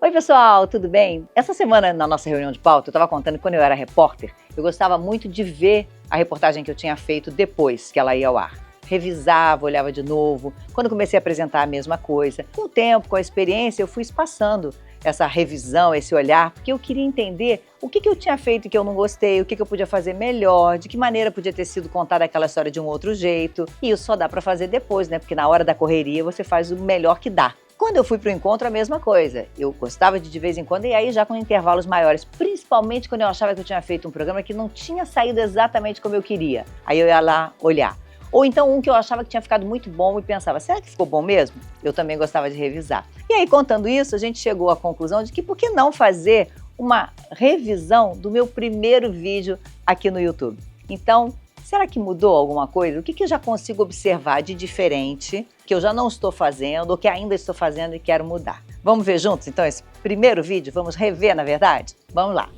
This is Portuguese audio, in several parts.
Oi pessoal, tudo bem? Essa semana na nossa reunião de pauta eu estava contando que quando eu era repórter, eu gostava muito de ver a reportagem que eu tinha feito depois que ela ia ao ar. Revisava, olhava de novo. Quando comecei a apresentar a mesma coisa, com o tempo, com a experiência, eu fui espaçando essa revisão, esse olhar, porque eu queria entender o que eu tinha feito e que eu não gostei, o que eu podia fazer melhor, de que maneira podia ter sido contada aquela história de um outro jeito. E isso só dá para fazer depois, né? Porque na hora da correria você faz o melhor que dá. Quando eu fui para o encontro, a mesma coisa. Eu gostava de vez em quando, e aí já com intervalos maiores, principalmente quando eu achava que eu tinha feito um programa que não tinha saído exatamente como eu queria. Aí eu ia lá olhar. Ou então um que eu achava que tinha ficado muito bom e pensava, será que ficou bom mesmo? Eu também gostava de revisar. E aí, contando isso, a gente chegou à conclusão de que por que não fazer uma revisão do meu primeiro vídeo aqui no YouTube? Então, será que mudou alguma coisa? O que eu já consigo observar de diferente, que eu já não estou fazendo, ou que ainda estou fazendo e quero mudar? Vamos ver juntos, então, esse primeiro vídeo? Vamos rever, na verdade? Vamos lá.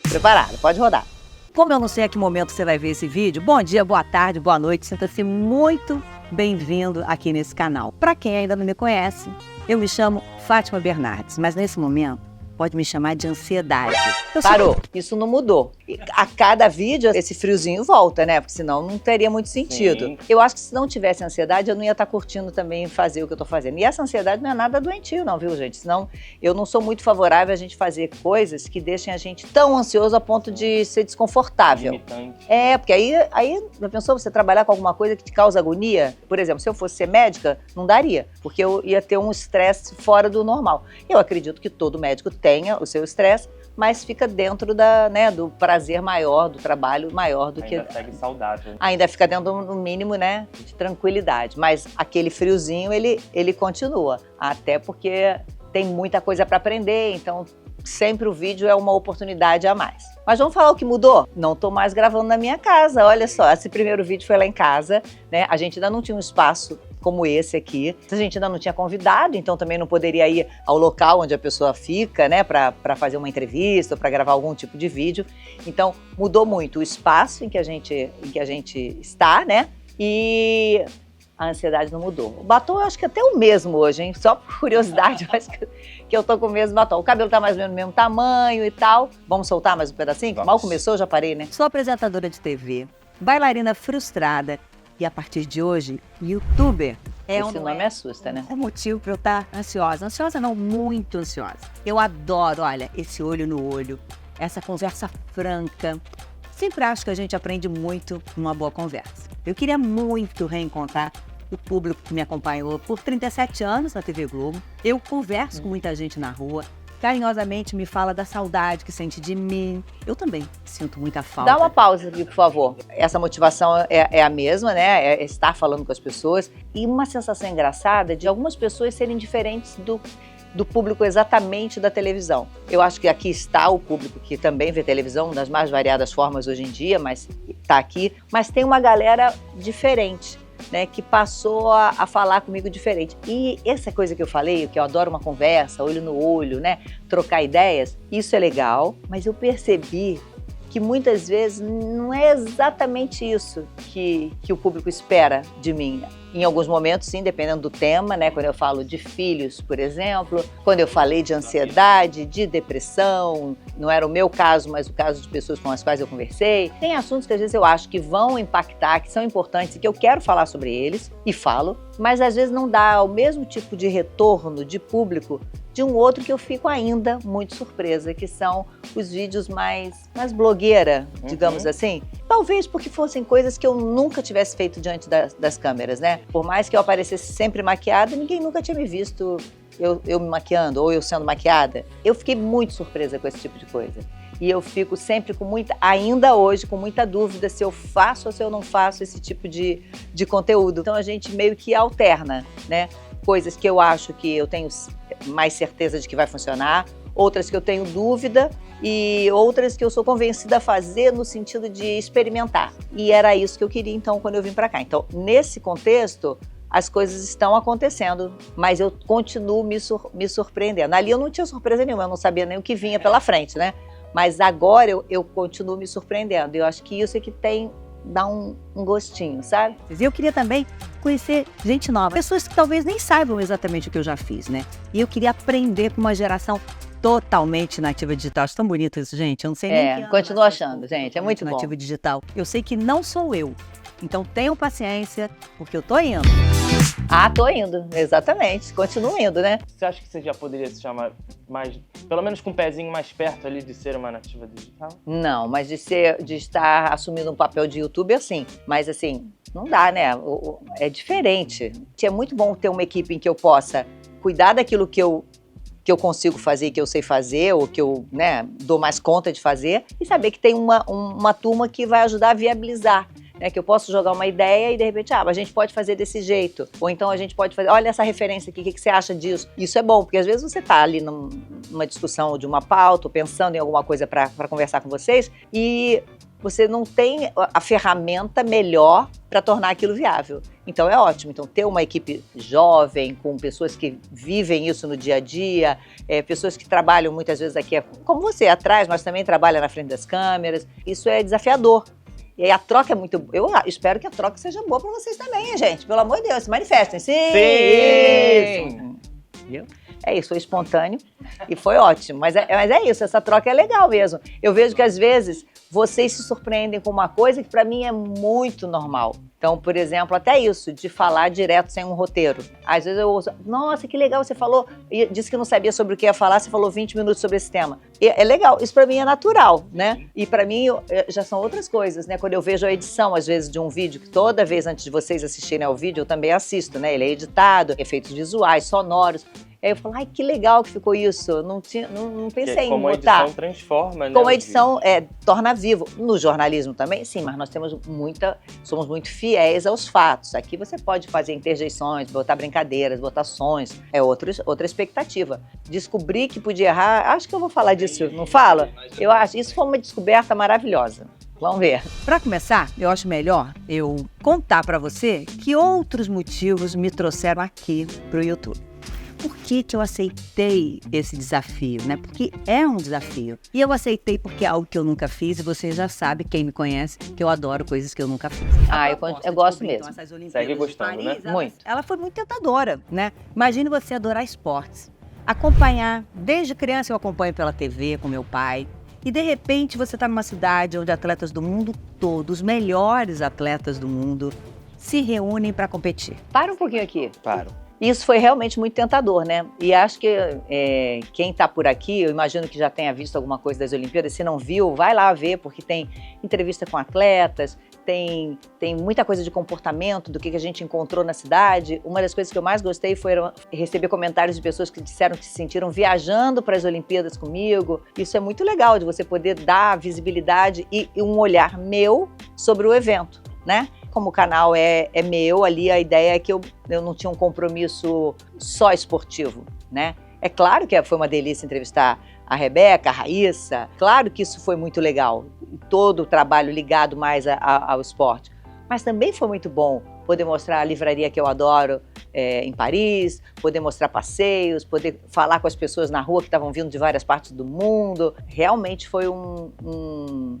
Preparado? Pode rodar. Como eu não sei a que momento você vai ver esse vídeo, bom dia, boa tarde, boa noite, sinta-se muito bem-vindo aqui nesse canal. Para quem ainda não me conhece, eu me chamo Fátima Bernardes, mas nesse momento pode me chamar de ansiedade. Parou, isso não mudou. A cada vídeo esse friozinho volta, né? Porque senão não teria muito sentido. Sim. Eu acho que se não tivesse ansiedade, eu não ia estar curtindo também fazer o que eu tô fazendo. E essa ansiedade não é nada doentio não, viu, gente? Senão eu não sou muito favorável a gente fazer coisas que deixem a gente tão ansioso a ponto de ser desconfortável. Limitante. É, porque aí já pensou você trabalhar com alguma coisa que te causa agonia? Por exemplo, se eu fosse ser médica, não daria, porque eu ia ter um estresse fora do normal. Eu acredito que todo médico tenha o seu estresse, mas fica dentro do prazer maior, do trabalho maior do que... Ainda segue saudável. Ainda fica dentro do mínimo, né, de tranquilidade. Mas aquele friozinho, ele continua. Até porque tem muita coisa para aprender, então sempre o vídeo é uma oportunidade a mais. Mas vamos falar o que mudou? Não estou mais gravando na minha casa, olha só. Esse primeiro vídeo foi lá em casa, né? A gente ainda não tinha um espaço como esse aqui. A gente ainda não tinha convidado, então também não poderia ir ao local onde a pessoa fica, né, para fazer uma entrevista ou para gravar algum tipo de vídeo. Então mudou muito o espaço em que a gente está, né? E a ansiedade não mudou. O batom eu acho que é até o mesmo hoje, hein? Só por curiosidade, eu acho que eu tô com o mesmo batom. O cabelo tá mais ou menos do mesmo tamanho e tal. Vamos soltar mais um pedacinho? Vamos. Mal começou, já parei, né? Sou apresentadora de TV, bailarina frustrada e a partir de hoje, youtuber. Esse nome assusta, né? É motivo para eu estar ansiosa. Ansiosa não, muito ansiosa. Eu adoro, olha, esse olho no olho, essa conversa franca. Sempre acho que a gente aprende muito numa boa conversa. Eu queria muito reencontrar o público que me acompanhou por 37 anos na TV Globo. Eu converso com muita gente na rua. Carinhosamente me fala da saudade que sente de mim. Eu também sinto muita falta. Dá uma pausa aqui, por favor. Essa motivação é a mesma, né? É estar falando com as pessoas. E uma sensação engraçada de algumas pessoas serem diferentes do público exatamente da televisão. Eu acho que aqui está o público que também vê televisão das mais variadas formas hoje em dia, mas está aqui. Mas tem uma galera diferente, né, que passou a falar comigo diferente. E essa coisa que eu falei, que eu adoro uma conversa, olho no olho, né, trocar ideias, isso é legal, mas eu percebi que muitas vezes não é exatamente isso que o público espera de mim. Em alguns momentos, sim, dependendo do tema, né? Quando eu falo de filhos, por exemplo, quando eu falei de ansiedade, de depressão, não era o meu caso, mas o caso de pessoas com as quais eu conversei. Tem assuntos que às vezes eu acho que vão impactar, que são importantes e que eu quero falar sobre eles, e falo, mas às vezes não dá o mesmo tipo de retorno de público de um outro que eu fico ainda muito surpresa, que são os vídeos mais blogueira, digamos assim. Talvez porque fossem coisas que eu nunca tivesse feito diante das câmeras, né? Por mais que eu aparecesse sempre maquiada, ninguém nunca tinha me visto eu me maquiando ou eu sendo maquiada. Eu fiquei muito surpresa com esse tipo de coisa. E eu fico sempre ainda hoje, com muita dúvida se eu faço ou se eu não faço esse tipo de conteúdo. Então a gente meio que alterna, né? Coisas que eu acho que eu tenho mais certeza de que vai funcionar, outras que eu tenho dúvida e outras que eu sou convencida a fazer no sentido de experimentar. E era isso que eu queria, então, quando eu vim para cá. Então, nesse contexto, as coisas estão acontecendo, mas eu continuo me surpreendendo. Ali eu não tinha surpresa nenhuma, eu não sabia nem o que vinha pela frente, né? Mas agora eu continuo me surpreendendo. Eu acho que isso é que tem dá um gostinho, sabe? E eu queria também conhecer gente nova, pessoas que talvez nem saibam exatamente o que eu já fiz, né? E eu queria aprender com uma geração totalmente nativa digital. Acho tão bonito isso, gente. Eu não sei nem que ano continuo nasceu achando, esse povo gente. É muito bom. nativa digital. Eu sei que não sou eu. Então tenham paciência, porque eu tô indo. Tô indo, exatamente. Continuo indo, né? Você acha que você já poderia se chamar mais, pelo menos com um pezinho mais perto ali de ser uma nativa digital? Não, mas de estar assumindo um papel de youtuber, sim. Mas assim, não dá, né? É diferente. É muito bom ter uma equipe em que eu possa cuidar daquilo que eu consigo fazer, que eu sei fazer, ou que eu, né, dou mais conta de fazer, e saber que tem uma turma que vai ajudar a viabilizar. Que eu posso jogar uma ideia e de repente, a gente pode fazer desse jeito. Ou então a gente pode fazer, olha essa referência aqui, o que você acha disso? Isso é bom, porque às vezes você está ali numa discussão de uma pauta, ou pensando em alguma coisa para conversar com vocês, e você não tem a ferramenta melhor para tornar aquilo viável. Então é ótimo. Então ter uma equipe jovem, com pessoas que vivem isso no dia a dia, pessoas que trabalham muitas vezes aqui, como você, atrás, mas também trabalha na frente das câmeras, isso é desafiador. E aí a troca é muito... Eu espero que a troca seja boa para vocês também, gente. Pelo amor de Deus, se manifestem. Sim! Sim! Viu? É isso, foi espontâneo e foi ótimo. Mas é isso, essa troca é legal mesmo. Eu vejo que às vezes vocês se surpreendem com uma coisa que para mim é muito normal. Então, por exemplo, até isso, de falar direto sem um roteiro. Às vezes eu ouço, nossa, que legal, você falou, e disse que não sabia sobre o que ia falar, você falou 20 minutos sobre esse tema. E é legal, isso para mim é natural, né? E para mim já são outras coisas, né? Quando eu vejo a edição, às vezes, de um vídeo, que toda vez antes de vocês assistirem ao vídeo, eu também assisto, né? Ele é editado, efeitos visuais, sonoros. Aí eu falo, que legal que ficou isso. Não pensei em botar. Como a edição transforma, né? Como a edição torna vivo. No jornalismo também, sim, mas nós somos muito fiéis aos fatos. Aqui você pode fazer interjeições, botar brincadeiras, botar sons. É outra expectativa. Descobri que podia errar, acho que eu vou falar disso, não falo? Eu acho, isso foi uma descoberta maravilhosa. Vamos ver. Para começar, eu acho melhor eu contar para você que outros motivos me trouxeram aqui pro YouTube. Por que eu aceitei esse desafio, né? Porque é um desafio. E eu aceitei porque é algo que eu nunca fiz e você já sabe, quem me conhece, que eu adoro coisas que eu nunca fiz. Eu gosto mesmo. Segue gostando, Paris, né? Muito. Ela foi muito tentadora, né? Imagine você adorar esportes. Acompanhar, desde criança eu acompanho pela TV com meu pai. E de repente você está numa cidade onde atletas do mundo todo, os melhores atletas do mundo, se reúnem para competir. Para um pouquinho aqui. Paro. Isso foi realmente muito tentador, né? E acho que quem está por aqui, eu imagino que já tenha visto alguma coisa das Olimpíadas. Se não viu, vai lá ver, porque tem entrevista com atletas, tem muita coisa de comportamento, do que a gente encontrou na cidade. Uma das coisas que eu mais gostei foi receber comentários de pessoas que disseram que se sentiram viajando para as Olimpíadas comigo. Isso é muito legal, de você poder dar visibilidade e um olhar meu sobre o evento, né? Como o canal é meu, ali a ideia é que eu não tinha um compromisso só esportivo, né? É claro que foi uma delícia entrevistar a Rebeca, a Raíssa, claro que isso foi muito legal, todo o trabalho ligado mais ao esporte, mas também foi muito bom poder mostrar a livraria que eu adoro em Paris, poder mostrar passeios, poder falar com as pessoas na rua que estavam vindo de várias partes do mundo. Realmente foi um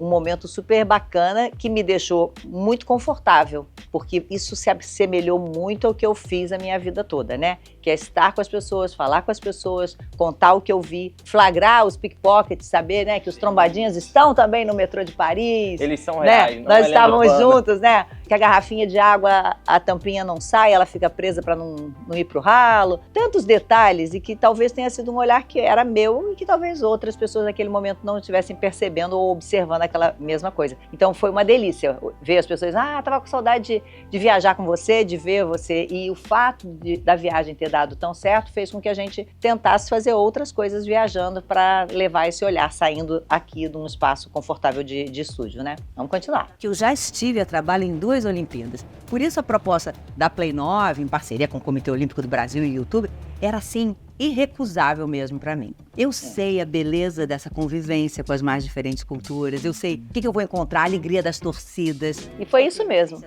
momento super bacana que me deixou muito confortável, porque isso se assemelhou muito ao que eu fiz a minha vida toda, né? Que é estar com as pessoas, falar com as pessoas, contar o que eu vi, flagrar os pickpockets, saber, né, que os trombadinhas estão também no metrô de Paris. Eles são né? reais. Nós estávamos juntos, né? Que a garrafinha de água, a tampinha não sai, ela fica presa para não ir pro ralo. Tantos detalhes, e que talvez tenha sido um olhar que era meu e que talvez outras pessoas naquele momento não estivessem percebendo ou observando aquela mesma coisa. Então foi uma delícia ver as pessoas, tava com saudade de viajar com você, de ver você. E o fato da viagem ter dado tão certo fez com que a gente tentasse fazer outras coisas viajando para levar esse olhar, saindo aqui de um espaço confortável de estúdio, né? Vamos continuar. Que eu já estive a trabalho em 2 Olimpíadas. Por isso a proposta da Play 9, em parceria com o Comitê Olímpico do Brasil e o YouTube, era assim, irrecusável mesmo para mim. Eu sei a beleza dessa convivência com as mais diferentes culturas, eu sei o que eu vou encontrar, a alegria das torcidas. E foi isso mesmo.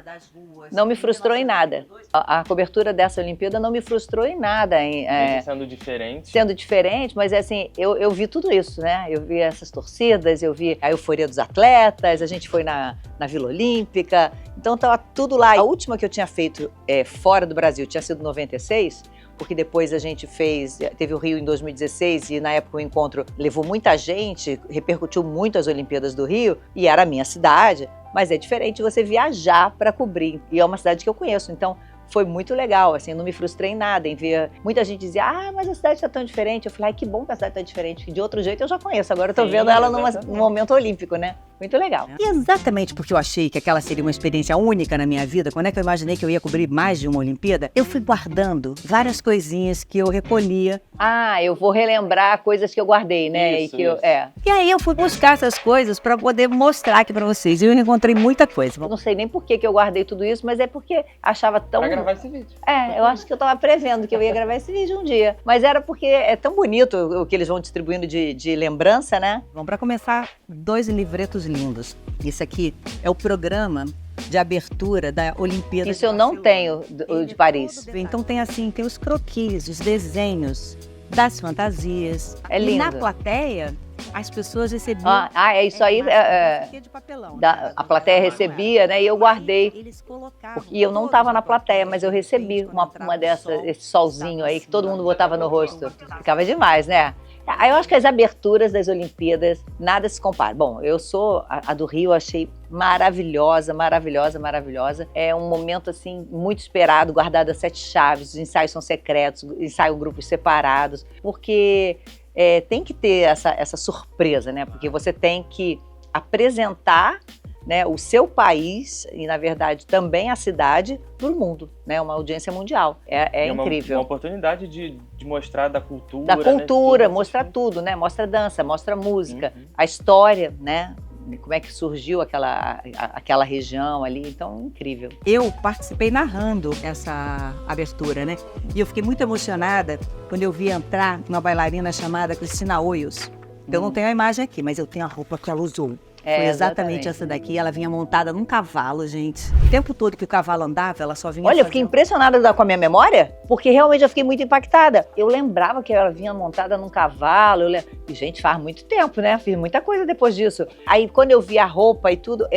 Não me frustrou em nada. A cobertura dessa Olimpíada não me frustrou em nada. Mesmo sendo diferente. Sendo diferente, mas assim, eu vi tudo isso, né? Eu vi essas torcidas, eu vi a euforia dos atletas, a gente foi na Vila Olímpica, então tava tudo lá. A última que eu tinha feito fora do Brasil tinha sido 96, porque depois a gente teve o Rio em 2016 e na época o encontro levou muita gente, repercutiu muito as Olimpíadas do Rio e era a minha cidade, mas é diferente você viajar para cobrir e é uma cidade que eu conheço, então foi muito legal, assim, não me frustrei em nada em ver. Muita gente dizia, mas a cidade está tão diferente. Eu falei, que bom que a cidade está diferente, que de outro jeito eu já conheço. Agora eu tô vendo ela num momento olímpico, né? Muito legal. E exatamente porque eu achei que aquela seria uma experiência única na minha vida, quando é que eu imaginei que eu ia cobrir mais de uma Olimpíada, eu fui guardando várias coisinhas que eu recolhia. Eu vou relembrar coisas que eu guardei, né? Isso. E aí eu fui buscar essas coisas para poder mostrar aqui para vocês. E eu encontrei muita coisa. Eu não sei nem por que eu guardei tudo isso, mas é porque achava tão... Pra gravar esse vídeo. Eu acho que eu tava prevendo que eu ia gravar esse vídeo um dia. Mas era porque é tão bonito o que eles vão distribuindo de lembrança, né? Bom, para começar, 2 livretos lindos. Isso aqui é o programa de abertura da Olimpíada. Isso eu não tenho, o de Paris. Então tem assim, tem os croquis, os desenhos das fantasias. É lindo. E na plateia, as pessoas recebiam... Isso aí, de papelão, a plateia recebia, né? E eu guardei. E eu não estava na plateia, mas eu recebi uma dessas, esse solzinho aí que todo mundo botava no rosto. Ficava demais, né? Eu acho que as aberturas das Olimpíadas, nada se compara. Bom, a do Rio, achei maravilhosa, maravilhosa, maravilhosa. É um momento, assim, muito esperado, guardado a 7 chaves, os ensaios são secretos, ensaiam grupos separados, porque tem que ter essa surpresa, né? Porque você tem que apresentar, né, o seu país e, na verdade, também a cidade para o mundo, né? Uma audiência mundial. É incrível. Uma oportunidade de mostrar da cultura. Da cultura, né? Mostrar tudo, né? Mostra dança, mostra música, a história, né? Como é que surgiu aquela região ali, então incrível. Eu participei narrando essa abertura, né? E eu fiquei muito emocionada quando eu vi entrar uma bailarina chamada Cristina Hoyos. Eu não tenho a imagem aqui, mas eu tenho a roupa que ela usou. Foi exatamente essa daqui. Ela vinha montada num cavalo, gente. O tempo todo que o cavalo andava, ela só vinha... Olha, eu fiquei impressionada com a minha memória, porque realmente eu fiquei muito impactada. Eu lembrava que ela vinha montada num cavalo. E, gente, faz muito tempo, né? Fiz muita coisa depois disso. Aí, quando eu vi a roupa e tudo,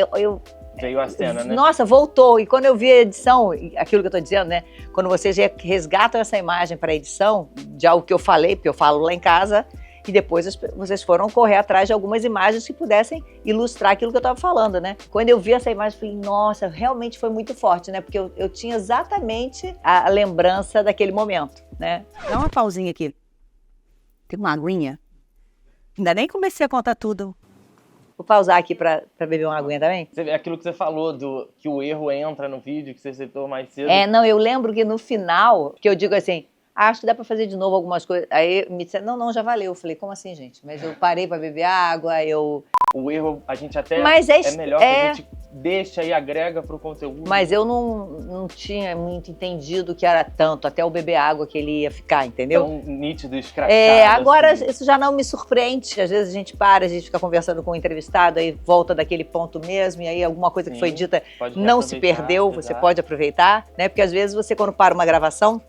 veio a cena, né? Nossa, voltou. E quando eu vi a edição, aquilo que eu tô dizendo, né? Quando vocês resgatam essa imagem para a edição, de algo que eu falei, porque eu falo lá em casa... E depois vocês foram correr atrás de algumas imagens que pudessem ilustrar aquilo que eu estava falando, né? Quando eu vi essa imagem, eu falei, nossa, realmente foi muito forte, né? Porque eu tinha exatamente a lembrança daquele momento, né? Dá uma pausinha aqui. Tem uma aguinha. Ainda nem comecei a contar tudo. Vou pausar aqui para beber uma aguinha também. Aquilo que você falou, que o erro entra no vídeo, que você citou mais cedo. Não, eu lembro que no final, que eu digo assim... acho que dá para fazer de novo algumas coisas. Aí me disseram, não, já valeu. Eu falei, como assim, gente? Mas eu parei para beber água, O erro, a gente até... Mas é melhor que a gente deixa e agrega pro conteúdo. Mas eu não tinha muito entendido que era tanto, até o beber água que ele ia ficar, entendeu? Tão nítido, escrachado. Agora assim. Isso já não me surpreende. Às vezes a gente fica conversando com o entrevistado, aí volta daquele ponto mesmo, e aí alguma coisa que foi dita não se perdeu, você pode aproveitar, né? Porque às vezes você, quando para uma gravação,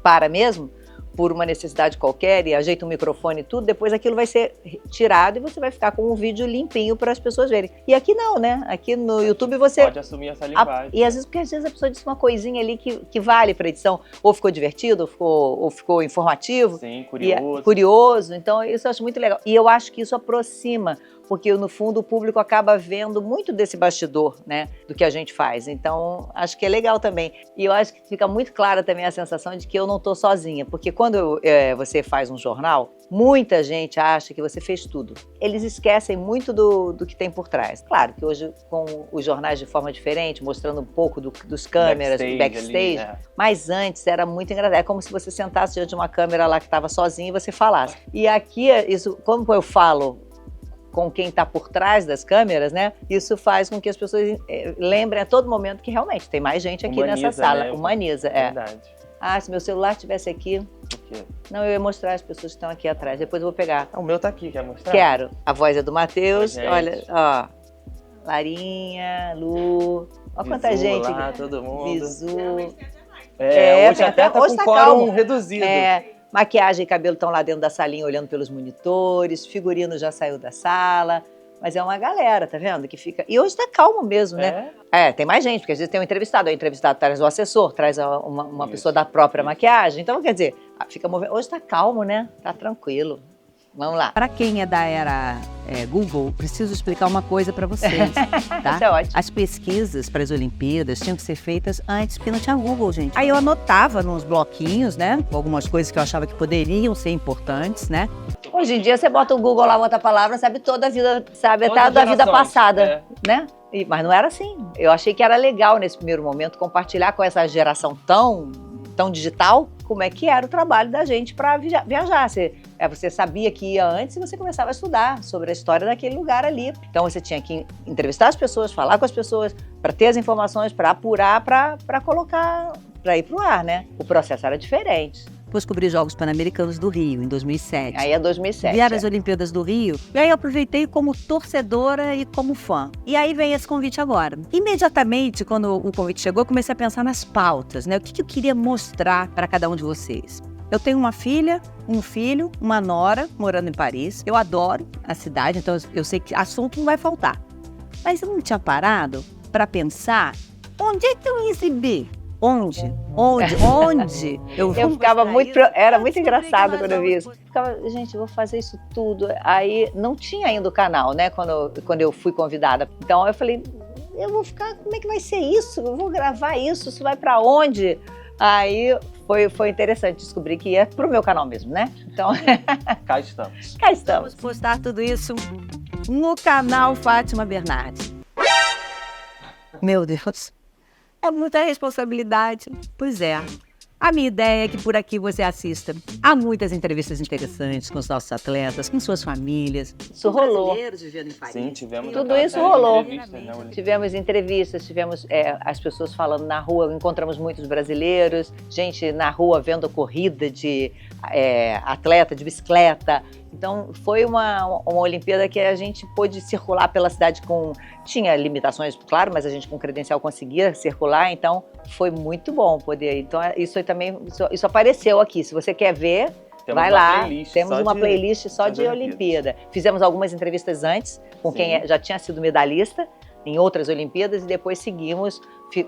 para mesmo, por uma necessidade qualquer, e ajeita o microfone e tudo, depois aquilo vai ser tirado e você vai ficar com um vídeo limpinho para as pessoas verem. E aqui não, né? Aqui no YouTube você... pode assumir essa linguagem. E às vezes a pessoa disse uma coisinha ali que vale para edição. Ou ficou divertido, ou ficou informativo. Sim, curioso. Curioso. Então isso eu acho muito legal. E eu acho que isso aproxima, porque no fundo o público acaba vendo muito desse bastidor, né, do que a gente faz. Então acho que é legal também. E eu acho que fica muito clara também a sensação de que eu não estou sozinha, porque quando você faz um jornal, muita gente acha que você fez tudo. Eles esquecem muito do que tem por trás. Claro que hoje, com os jornais de forma diferente, mostrando um pouco dos câmeras, do backstage, ali, mas antes era muito engraçado. É como se você sentasse diante de uma câmera lá que estava sozinha e você falasse. E aqui, como eu falo com quem está por trás das câmeras, né? Isso faz com que as pessoas lembrem a todo momento que realmente tem mais gente aqui nessa sala. Né? Humaniza, Verdade. Se meu celular estivesse aqui... Que... Não, eu ia mostrar as pessoas que estão aqui atrás. Depois eu vou pegar. Ah, o meu tá aqui, quer mostrar? Quero. A voz é do Matheus. Oi, Olha, gente. ó. Larinha, Lu. Olha quanta Bizu gente. lá, todo mundo. Bizu. Hoje tem até tá hoje com tá quórum calmo. reduzido. Maquiagem e cabelo estão lá dentro da salinha olhando pelos monitores. Figurino já saiu da sala. Mas é uma galera, tá vendo? Que fica. E hoje tá calmo mesmo, né? Tem mais gente, porque às vezes tem um entrevistado. O entrevistado traz o assessor, traz uma pessoa da própria maquiagem. Então, quer dizer, fica movendo. Hoje tá calmo, né? Tá tranquilo. Vamos lá. Para quem é da era Google, preciso explicar uma coisa para vocês, tá? Isso é ótimo. As pesquisas para as Olimpíadas tinham que ser feitas antes, porque não tinha Google, gente. Aí eu anotava nos bloquinhos, né? Algumas coisas que eu achava que poderiam ser importantes, né? Hoje em dia você bota o Google lá, bota a palavra, sabe toda a vida, sabe Todas até as da vida gerações, passada, né? Mas não era assim. Eu achei que era legal nesse primeiro momento compartilhar com essa geração tão digital como é que era o trabalho da gente para viajar. Você sabia que ia antes e você começava a estudar sobre a história daquele lugar ali. Então você tinha que entrevistar as pessoas, falar com as pessoas, para ter as informações, para apurar, para colocar, para ir pro ar, né? O processo era diferente. Depois cobri Jogos Pan-Americanos do Rio, em 2007. Aí é 2007. Vieram as Olimpíadas do Rio, e aí eu aproveitei como torcedora e como fã. E aí vem esse convite agora. Imediatamente, quando o convite chegou, eu comecei a pensar nas pautas, né? O que eu queria mostrar para cada um de vocês. Eu tenho uma filha, um filho, uma nora morando em Paris. Eu adoro a cidade, então eu sei que assunto não vai faltar. Mas eu não tinha parado para pensar onde é que eu ia exibir. Onde? Eu ficava muito. Era muito engraçado quando eu vi isso. Ficava, gente, eu vou fazer isso tudo. Aí não tinha ainda o canal, né? Quando eu fui convidada. Então eu falei, eu vou ficar. Como é que vai ser isso? Eu vou gravar isso? Isso vai pra onde? Aí foi interessante descobrir que ia pro meu canal mesmo, né? Então. Cá estamos. Cá estamos. Vamos postar tudo isso no canal Fátima Bernardes. Meu Deus. É muita responsabilidade. Pois é. A minha ideia é que por aqui você assista a muitas entrevistas interessantes com os nossos atletas, com suas famílias. Isso rolou. Brasileiros vivendo em Paris. Sim, tivemos. Tudo isso rolou. Né, Tivemos entrevistas, tivemos as pessoas falando na rua, encontramos muitos brasileiros, gente na rua vendo corrida de atleta, de bicicleta. Então, foi uma Olimpíada que a gente pôde circular pela cidade tinha limitações, claro, mas a gente com credencial conseguia circular, então foi muito bom poder. Então, isso apareceu aqui. Se você quer ver, vai lá. Temos uma playlist só de Olimpíada. Fizemos algumas entrevistas antes, com quem já tinha sido medalhista em outras Olimpíadas, e depois seguimos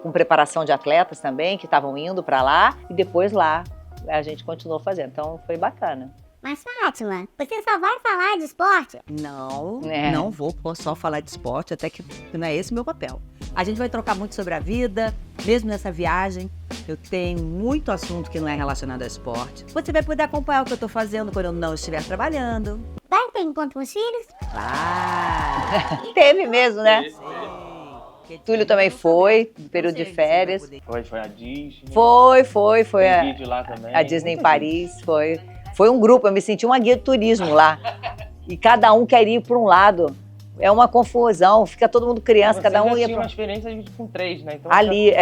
com preparação de atletas também, que estavam indo para lá, e depois lá a gente continuou fazendo. Então, foi bacana. Mas, Fátima, você só vai falar de esporte? Não vou só falar de esporte, até que não é esse o meu papel. A gente vai trocar muito sobre a vida, mesmo nessa viagem. Eu tenho muito assunto que não é relacionado ao esporte. Você vai poder acompanhar o que eu tô fazendo quando eu não estiver trabalhando. Vai ter encontro com os filhos? Teve mesmo, né? Túlio também foi, no período de férias. Foi a Disney. Foi Tem vídeo lá também. a Disney em Paris, foi um grupo, eu me senti uma guia de turismo lá. E cada um quer ir para um lado. É uma confusão, fica todo mundo criança, cada um ia tinha para uma experiência com 3, né? Então ali,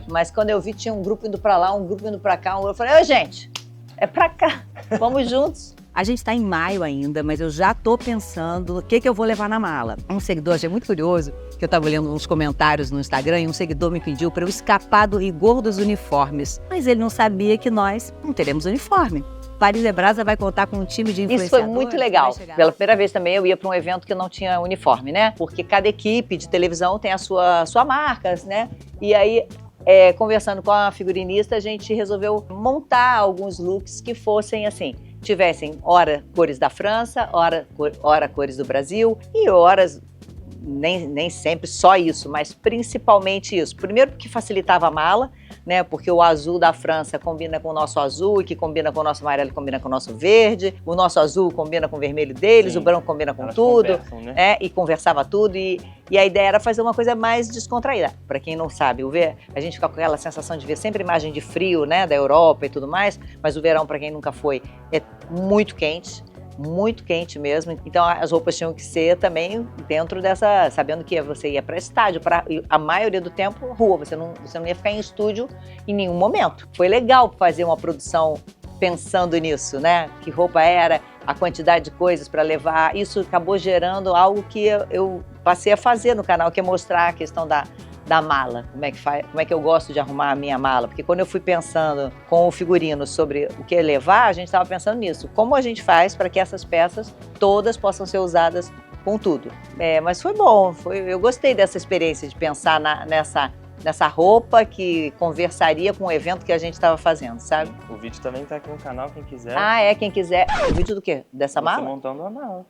mas quando eu vi tinha um grupo indo para lá, um grupo indo para cá, eu falei, ô gente, é para cá, vamos juntos. A gente está em maio ainda, mas eu já tô pensando o que eu vou levar na mala. Um seguidor, achei muito curioso, que eu estava lendo uns comentários no Instagram e um seguidor me pediu para eu escapar do rigor dos uniformes. Mas ele não sabia que nós não teremos uniforme. Paris é Brasa vai contar com um time de influenciadores. Isso foi muito legal. Pela primeira vez também eu ia para um evento que não tinha uniforme, né? Porque cada equipe de televisão tem a sua marca, né? E aí, conversando com a figurinista, a gente resolveu montar alguns looks que fossem assim, tivessem ora cores da França, ora cores do Brasil e horas nem sempre só isso, mas principalmente isso. Primeiro porque facilitava a mala, né? Porque o azul da França combina com o nosso azul, e que combina com o nosso amarelo combina com o nosso verde, o nosso azul combina com o vermelho deles, o branco combina com tudo, né? E conversava tudo, e a ideia era fazer uma coisa mais descontraída. Para quem não sabe, a gente fica com aquela sensação de ver sempre imagem de frio, né? Da Europa e tudo mais, mas o verão, para quem nunca foi, é muito quente mesmo. Então as roupas tinham que ser também dentro dessa, sabendo que você ia para estádio, a maioria do tempo rua, você não ia ficar em estúdio em nenhum momento. Foi legal fazer uma produção pensando nisso, né? Que roupa era, a quantidade de coisas para levar. Isso acabou gerando algo que eu passei a fazer no canal, que é mostrar a questão da mala, como é que eu gosto de arrumar a minha mala, porque quando eu fui pensando com o figurino sobre o que levar, a gente estava pensando nisso, como a gente faz para que essas peças todas possam ser usadas com tudo. Mas foi bom, eu gostei dessa experiência de pensar nessa roupa que conversaria com o evento que a gente estava fazendo, sabe? O vídeo também tá aqui no canal, quem quiser. Quem quiser. O vídeo do quê? Dessa Você mala? montando a mala.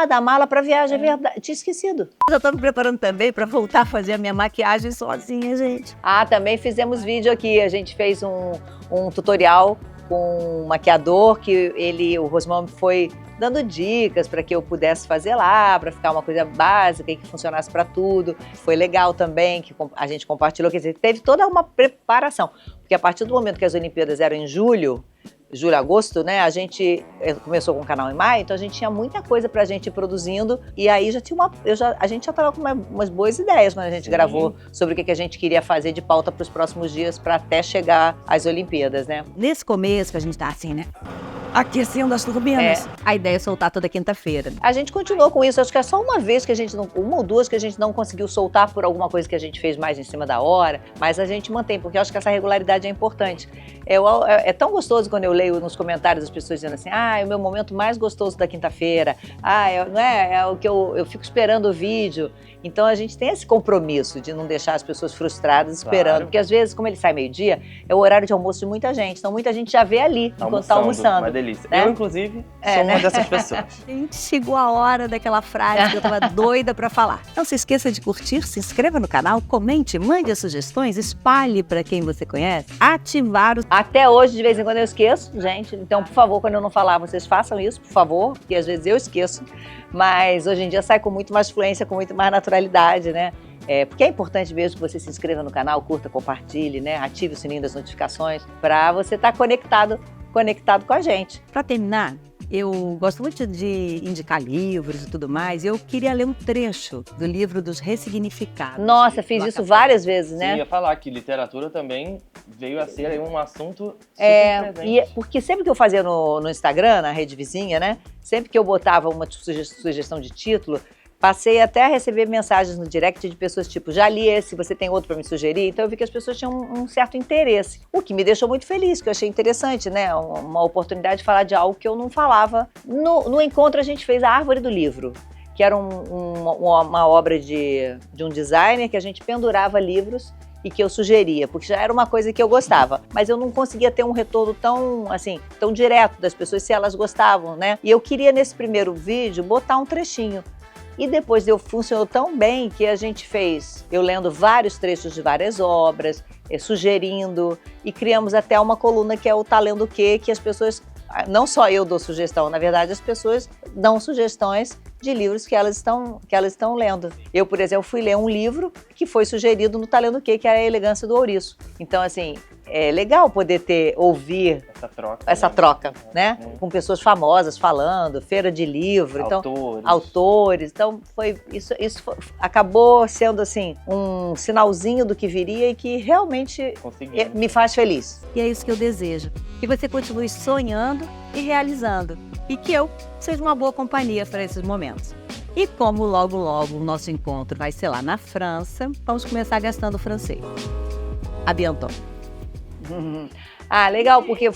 Da mala para viagem, é verdade. Tinha esquecido. Eu tô me preparando também para voltar a fazer a minha maquiagem sozinha, gente. Também fizemos vídeo aqui. A gente fez um tutorial com um maquiador que o Rosmão foi dando dicas para que eu pudesse fazer lá, para ficar uma coisa básica e que funcionasse para tudo. Foi legal também que a gente compartilhou, quer dizer, teve toda uma preparação, porque a partir do momento que as Olimpíadas eram em julho, agosto, né? A gente começou com o canal em maio, então a gente tinha muita coisa pra gente ir produzindo e aí a gente já tava com umas boas ideias quando a gente gravou sobre o que a gente queria fazer de pauta para os próximos dias para até chegar às Olimpíadas, né? Nesse começo que a gente tá assim, né? Aquecendo as turbinas. A ideia é soltar toda quinta-feira. A gente continuou com isso, acho que é só uma vez que a gente uma ou duas que a gente não conseguiu soltar por alguma coisa que a gente fez mais em cima da hora, mas a gente mantém, porque eu acho que essa regularidade é importante. É tão gostoso quando eu leio nos comentários as pessoas dizendo assim, é o meu momento mais gostoso da quinta-feira, não é o que eu fico esperando o vídeo. Então a gente tem esse compromisso de não deixar as pessoas frustradas esperando, porque às vezes, como ele sai meio-dia, é o horário de almoço de muita gente, então muita gente já vê ali enquanto tá almoçando. Uma delícia. Né? Eu, inclusive, sou uma dessas pessoas. Gente, chegou a hora daquela frase que eu tava doida pra falar. Não se esqueça de curtir, se inscreva no canal, comente, mande as sugestões, espalhe pra quem você conhece, ativar o... Até hoje, de vez em quando, eu esqueço, gente. Então, por favor, quando eu não falar, vocês façam isso, por favor, porque às vezes eu esqueço. Mas hoje em dia sai com muito mais fluência, com muito mais naturalidade, né? Porque é importante mesmo que você se inscreva no canal, curta, compartilhe, né? Ative o sininho das notificações para você estar conectado com a gente. Para terminar, eu gosto muito de indicar livros e tudo mais. Eu queria ler um trecho do livro dos Ressignificados. Nossa, fiz isso várias vezes, né? Sim, ia falar que literatura também veio a ser um assunto super presente. Porque sempre que eu fazia no Instagram, na rede vizinha, né? Sempre que eu botava uma sugestão de título, passei até a receber mensagens no direct de pessoas tipo, já li esse, você tem outro para me sugerir? Então eu vi que as pessoas tinham um certo interesse, o que me deixou muito feliz, que eu achei interessante, né? Uma oportunidade de falar de algo que eu não falava. No encontro a gente fez a Árvore do Livro, que era uma obra de um designer que a gente pendurava livros e que eu sugeria, porque já era uma coisa que eu gostava, mas eu não conseguia ter um retorno tão direto das pessoas se elas gostavam, né? E eu queria nesse primeiro vídeo botar um trechinho. E depois funcionou tão bem que a gente fez, eu lendo vários trechos de várias obras, sugerindo, e criamos até uma coluna que é o Tá Lendo o Quê? Que as pessoas, não só eu dou sugestão, na verdade as pessoas dão sugestões de livros que elas estão lendo. Eu, por exemplo, fui ler um livro que foi sugerido no Tá Lendo o Quê? Que era A Elegância do Ouriço. Então, assim, é legal poder ouvir essa troca, né? Com pessoas famosas falando, feira de livro, autores. Então, isso acabou sendo assim um sinalzinho do que viria e que realmente me faz feliz. E é isso que eu desejo. Que você continue sonhando e realizando. E que eu seja uma boa companhia para esses momentos. E como logo o nosso encontro vai ser lá na França, vamos começar gastando francês. A bientôt. Legal, porque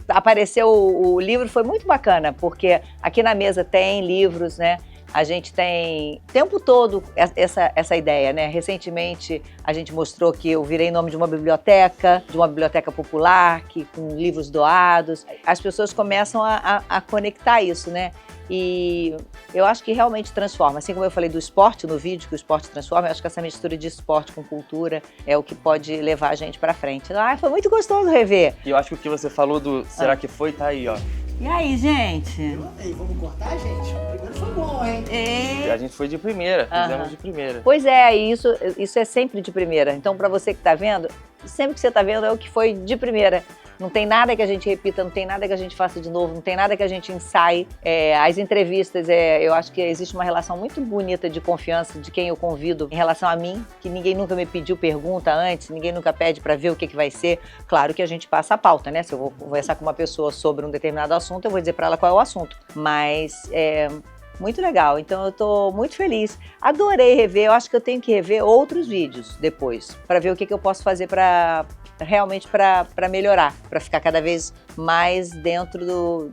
apareceu o livro, foi muito bacana, porque aqui na mesa tem livros, né? A gente tem o tempo todo essa ideia, né? Recentemente a gente mostrou que eu virei nome de uma biblioteca popular, com livros doados. As pessoas começam a conectar isso, né? E eu acho que realmente transforma. Assim como eu falei do esporte no vídeo, que o esporte transforma, eu acho que essa mistura de esporte com cultura é o que pode levar a gente pra frente. Foi muito gostoso rever. E eu acho que o que você falou do será que foi, tá aí, ó. E aí, gente? E vamos cortar, gente? O primeiro foi bom, hein? E a gente foi de primeira, fizemos de primeira. Pois é, e isso é sempre de primeira. Então, pra você que tá vendo, sempre que você tá vendo é o que foi de primeira. Não tem nada que a gente repita, não tem nada que a gente faça de novo, não tem nada que a gente ensaie. As entrevistas, eu acho que existe uma relação muito bonita de confiança de quem eu convido em relação a mim, que ninguém nunca me pediu pergunta antes, ninguém nunca pede para ver o que vai ser. Claro que a gente passa a pauta, né? Se eu vou conversar com uma pessoa sobre um determinado assunto, eu vou dizer para ela qual é o assunto. Mas muito legal, então eu tô muito feliz. Adorei rever, eu acho que eu tenho que rever outros vídeos depois, para ver o que eu posso fazer realmente para melhorar, para ficar cada vez mais dentro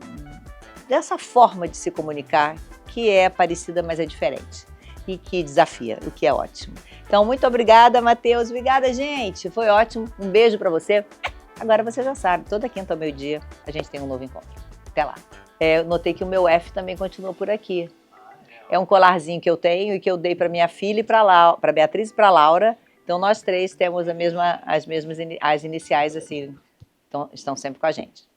dessa forma de se comunicar, que é parecida, mas é diferente. E que desafia, o que é ótimo. Então, muito obrigada, Matheus. Obrigada, gente. Foi ótimo. Um beijo para você. Agora você já sabe, toda quinta ao meio-dia a gente tem um novo encontro. Até lá. Eu notei que o meu F também continua por aqui. É um colarzinho que eu tenho e que eu dei para minha filha e para Beatriz e para Laura. Então, nós três temos as iniciais, assim, então, estão sempre com a gente.